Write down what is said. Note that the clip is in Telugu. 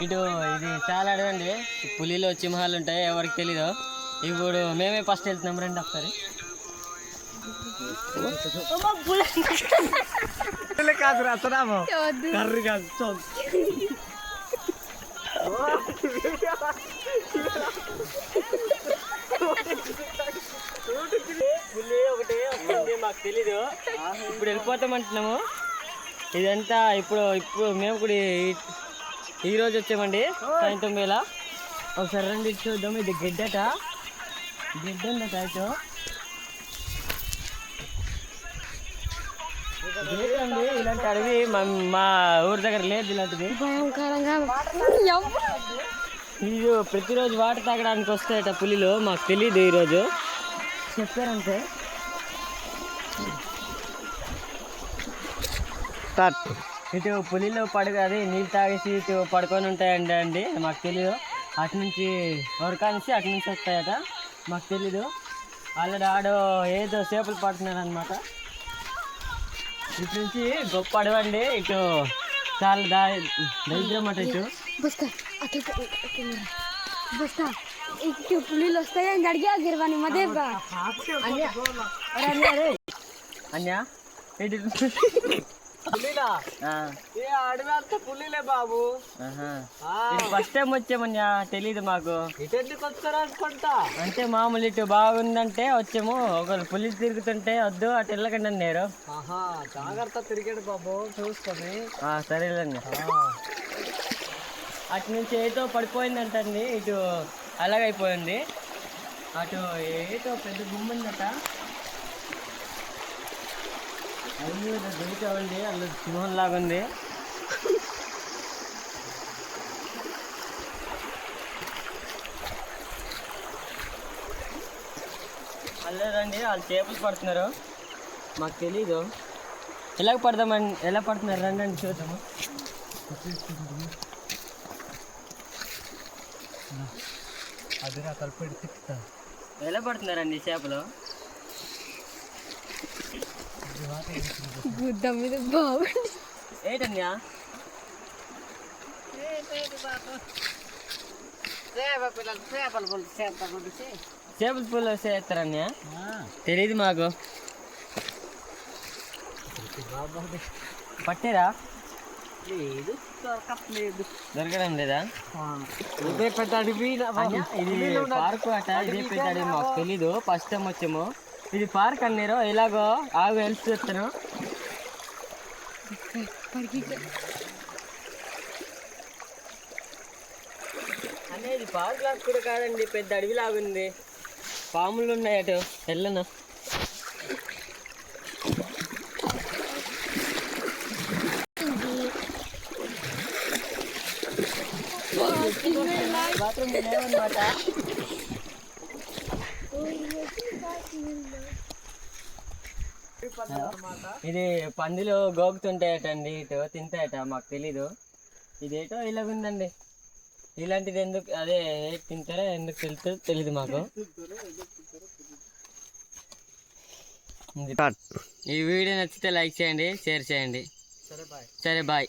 ఇటు ఇది చాలా అడగండి, పులిలో సింహాలు ఉంటాయి, ఎవరికి తెలీదు. ఇప్పుడు మేమే ఫస్ట్ వెళ్తున్నాం, రండి ఒకసారి. కాదు రాసరాము కర్రీ కాదు పులి ఒకటి వస్తుంది, మాకు తెలీదు. ఇప్పుడు వెళ్ళిపోతామంటున్నాము. ఇదంతా ఇప్పుడు మేము కూడా ఈరోజు వచ్చామండి సాయంత్రం వేళ. ఒకసారి రండి చూద్దాం. ఇది గడ్డట, గడ్డ ఉందట. ఇటు లేదండి, ఇలాంటి అడవి మా ఊరి దగ్గర లేదు ఇలాంటిది. ఇది ప్రతిరోజు వాటర్ తాగడానికి వస్తాయట పులిలు, మాకు తెలీదు, ఈరోజు చెప్పారంటే. ఇటు పులిలో అది నీళ్ళు తాగేసి ఇటు పడుకొని ఉంటాయండి మాకు తెలీదు. అటు నుంచి వరకానిసి అటు నుంచి వస్తాయట, మాకు తెలీదు. ఆల్రెడీ ఆడు ఏదో చేపలు పడుతున్నాడు అనమాట. ఇటు నుంచి గొప్ప అడవండి, ఇటు చాలా దరిద్రం అట. ఇటు పులిలు వస్తాయని అడిగా గిరవాని మదే అన్యా ఇటు అడవి అంతా పులిలే బాబు. ఫస్ట్ టైం వచ్చామన్యా, తెలీదు మాకు. ఇటు ఎందుకు వస్తారా అనుకుంటా. అంటే మామూలు ఇటు బాగుందంటే వచ్చాము. ఒకరు పులి తిరుగుతుంటే వద్దు అటు వెళ్ళకండి అన్నారు. జాగ్రత్త తిరిగాడు బాబు, చూసుకొని. సరేలేండి. అటు నుంచి ఏదో పడిపోయిందంటండి, ఇటు అలాగైపోయింది. అటు ఏదో పెద్ద గుమ్మ ఉందట, అది దొరికావండి. అందులో సింహం లాగా ఉంది. అల్లేదండి, వాళ్ళు చేపలు పడుతున్నారు, మాకు తెలీదు. ఎలా పడుతున్నారు రండి చూద్దాము. అది నా తలపెట్టి తిప్పుతా. ఎలా పడుతున్నారండి చేపలు? గుద్ద మీద బాగుంది. ఏంటన్యా చేపల పుల్ల చేస్తారన్యా? తెలీదు మాకు. పట్టారా? లేదు, దొరకట్లేదు. దొరకడం లేదా? ఇదే పెద్ద అడవి. ఇది పార్కు అట, ఇదే పెద్ద అడవి, మాకు తెలీదు. ఫస్ట్ టైం వచ్చాము. ఇది పార్క్ అన్నారు. ఇలాగో ఆగు హెల్ప్ చేస్తాను. అనేది పార్క్ లాగా కూడా కాదండి, పెద్ద అడవి లాగుంది. పాములు ఉన్నాయి అటు, వెళ్ళను. బాత్రూమ్ లేవన్నమాట. ఇది పందులు గోగుతుంటాయటండి, ఇటు తింటాయట, మాకు తెలీదు. ఇదేటో ఇలాగుందండి. ఇలాంటిది ఎందుకు అదే తింటారో ఎందుకు తెలుస్తుందో తెలీదు మాకు. ఈ వీడియో నచ్చితే లైక్ చేయండి, షేర్ చేయండి. సరే బాయ్.